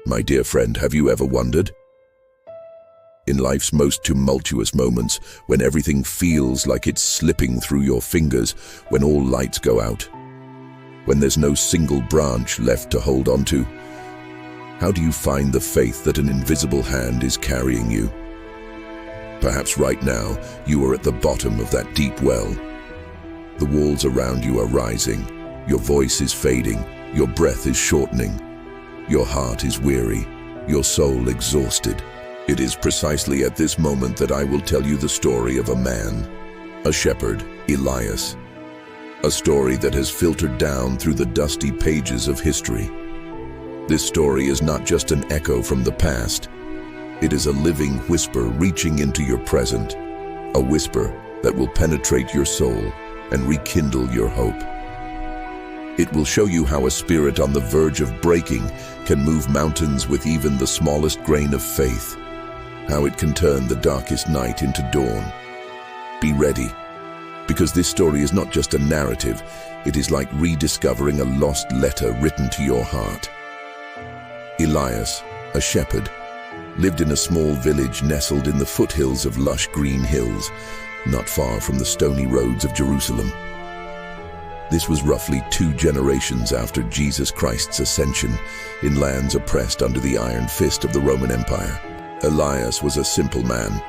My dear friend, have you ever wondered? In life's most tumultuous moments, when everything feels like it's slipping through your fingers, when all lights go out, when there's no single branch left to hold on to, how do you find the faith that an invisible hand is carrying you? Perhaps right now, you are at the bottom of that deep well. The walls around you are rising, your voice is fading, your breath is shortening, your heart is weary, your soul exhausted. It is precisely at this moment that I will tell you the story of a man, a shepherd, Elias. A story that has filtered down through the dusty pages of history. This story is not just an echo from the past. It is a living whisper reaching into your present, a whisper that will penetrate your soul and rekindle your hope. It will show you how a spirit on the verge of breaking can move mountains with even the smallest grain of faith, how it can turn the darkest night into dawn. Be ready, because this story is not just a narrative, it is like rediscovering a lost letter written to your heart. Elias, a shepherd, lived in a small village nestled in the foothills of lush green hills, not far from the stony roads of Jerusalem. This was roughly 2 generations after Jesus Christ's ascension in lands oppressed under the iron fist of the Roman Empire. Elias was a simple man.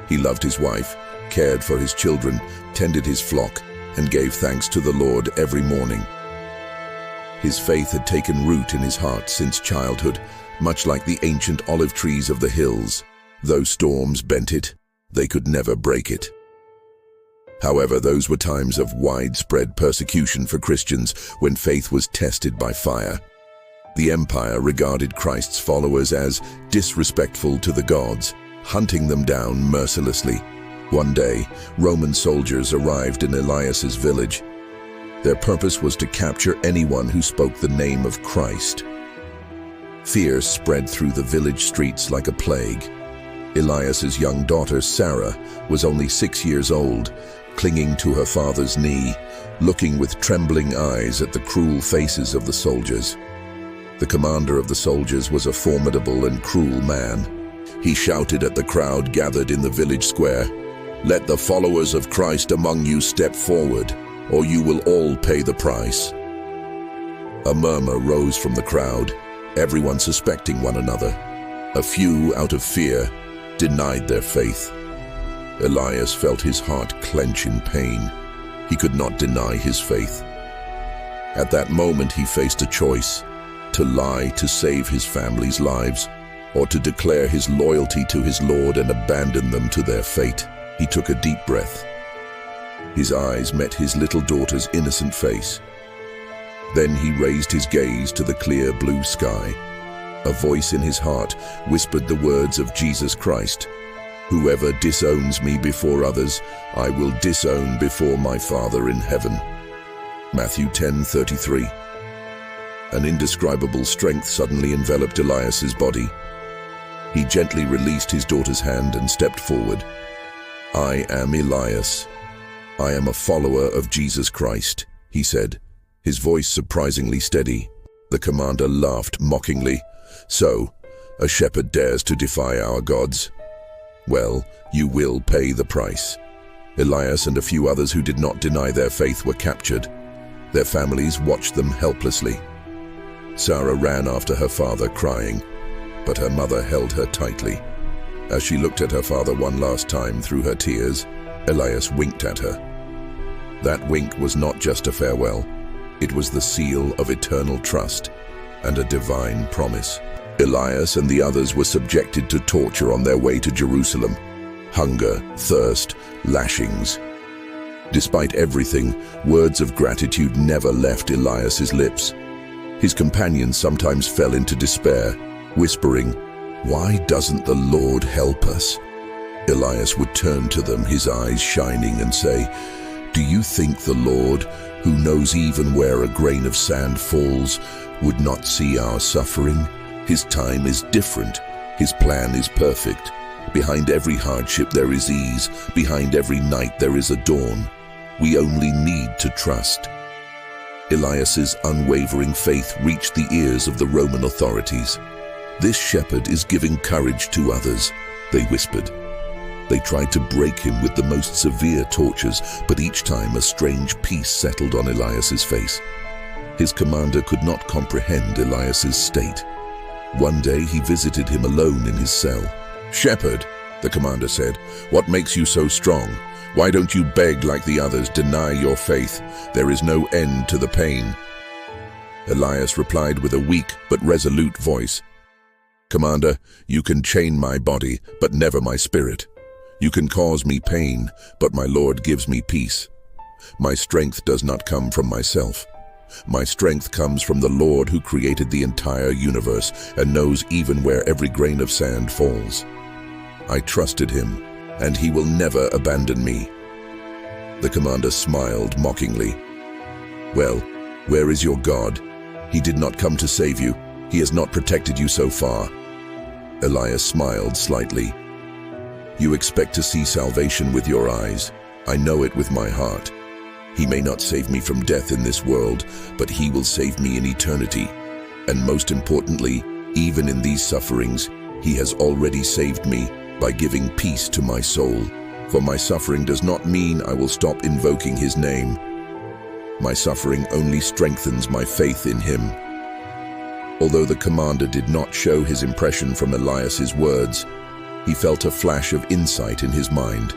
He loved his wife, cared for his children, tended his flock, and gave thanks to the Lord every morning. His faith had taken root in his heart since childhood, much like the ancient olive trees of the hills. Though storms bent it, they could never break it. However, those were times of widespread persecution for Christians when faith was tested by fire. The empire regarded Christ's followers as disrespectful to the gods, hunting them down mercilessly. One day, Roman soldiers arrived in Elias's village. Their purpose was to capture anyone who spoke the name of Christ. Fear spread through the village streets like a plague. Elias's young daughter, Sarah, was only 6 years old, clinging to her father's knee, looking with trembling eyes at the cruel faces of the soldiers. The commander of the soldiers was a formidable and cruel man. He shouted at the crowd gathered in the village square, "Let the followers of Christ among you step forward, or you will all pay the price." A murmur rose from the crowd, everyone suspecting one another. A few, out of fear, denied their faith. Elias felt his heart clench in pain. He could not deny his faith. At that moment he faced a choice: to lie to save his family's lives, or to declare his loyalty to his Lord and abandon them to their fate. He took a deep breath. His eyes met his little daughter's innocent face. Then he raised his gaze to the clear blue sky. A voice in his heart whispered the words of Jesus Christ, "Whoever disowns me before others, I will disown before my Father in heaven." Matthew 10:33. An indescribable strength suddenly enveloped Elias's body. He gently released his daughter's hand and stepped forward. "I am Elias. I am a follower of Jesus Christ," he said, his voice surprisingly steady. The commander laughed mockingly. "So, a shepherd dares to defy our gods? Well, you will pay the price." Elias and a few others who did not deny their faith were captured. Their families watched them helplessly. Sarah ran after her father, crying, but her mother held her tightly. As she looked at her father one last time through her tears, Elias winked at her. That wink was not just a farewell. It was the seal of eternal trust and a divine promise. Elias and the others were subjected to torture on their way to Jerusalem. Hunger, thirst, lashings. Despite everything, words of gratitude never left Elias's lips. His companions sometimes fell into despair, whispering, "Why doesn't the Lord help us?" Elias would turn to them, his eyes shining, and say, "Do you think the Lord, who knows even where a grain of sand falls, would not see our suffering? His time is different. His plan is perfect. Behind every hardship there is ease. Behind every night there is a dawn. We only need to trust." Elias's unwavering faith reached the ears of the Roman authorities. "This shepherd is giving courage to others," they whispered. They tried to break him with the most severe tortures, but each time a strange peace settled on Elias's face. His commander could not comprehend Elias's state. One day he visited him alone in his cell. "Shepherd," the commander said, "what makes you so strong? Why don't you beg like the others, deny your faith? There is no end to the pain." Elias replied with a weak but resolute voice, "Commander, you can chain my body, but never my spirit. You can cause me pain, but my Lord gives me peace. My strength does not come from myself. My strength comes from the Lord who created the entire universe and knows even where every grain of sand falls. I trusted him, and he will never abandon me." The commander smiled mockingly. "Well, where is your God? He did not come to save you. He has not protected you so far." Elias smiled slightly. "You expect to see salvation with your eyes. I know it with my heart. He may not save me from death in this world, but he will save me in eternity. And most importantly, even in these sufferings, he has already saved me by giving peace to my soul. For my suffering does not mean I will stop invoking his name. My suffering only strengthens my faith in him." Although the commander did not show his impression from Elias's words, he felt a flash of insight in his mind.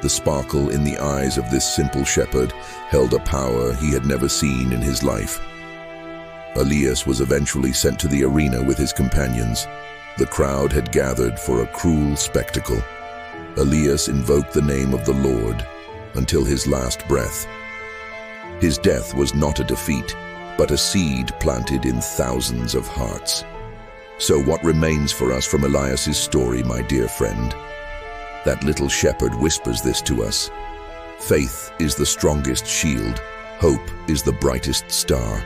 The sparkle in the eyes of this simple shepherd held a power he had never seen in his life. Elias was eventually sent to the arena with his companions. The crowd had gathered for a cruel spectacle. Elias invoked the name of the Lord until his last breath. His death was not a defeat, but a seed planted in thousands of hearts. So what remains for us from Elias's story, my dear friend? That little shepherd whispers this to us. Faith is the strongest shield. Hope is the brightest star.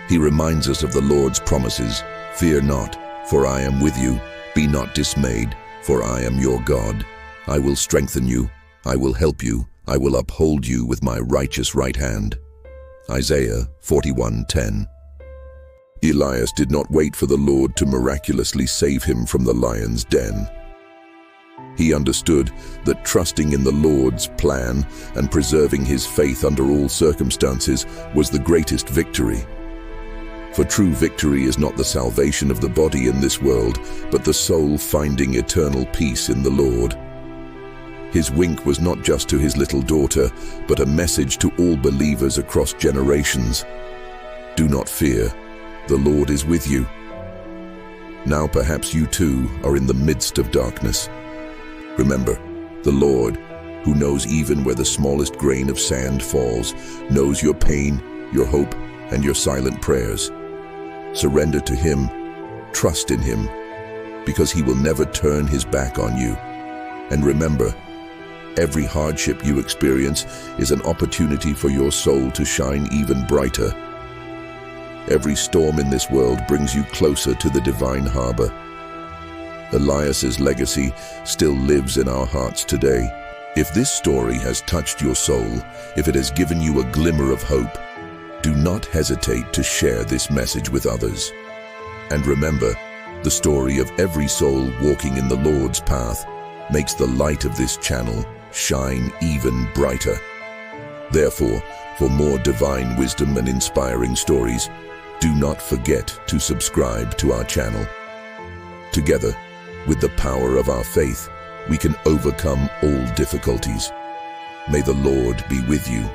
He reminds us of the Lord's promises. "Fear not, for I am with you. Be not dismayed, for I am your God. I will strengthen you. I will help you. I will uphold you with my righteous right hand." Isaiah 41:10. Elias did not wait for the Lord to miraculously save him from the lion's den. He understood that trusting in the Lord's plan and preserving his faith under all circumstances was the greatest victory. For true victory is not the salvation of the body in this world, but the soul finding eternal peace in the Lord. His wink was not just to his little daughter, but a message to all believers across generations. Do not fear. The Lord is with you. Now perhaps you too are in the midst of darkness. Remember, the Lord, who knows even where the smallest grain of sand falls, knows your pain, your hope, and your silent prayers. Surrender to him, trust in him, because he will never turn his back on you. And remember, every hardship you experience is an opportunity for your soul to shine even brighter. Every storm in this world brings you closer to the divine harbor. Elias's legacy still lives in our hearts today. If this story has touched your soul, if it has given you a glimmer of hope, do not hesitate to share this message with others. And remember, the story of every soul walking in the Lord's path makes the light of this channel shine even brighter. Therefore, for more divine wisdom and inspiring stories, do not forget to subscribe to our channel. Together, with the power of our faith, we can overcome all difficulties. May the Lord be with you.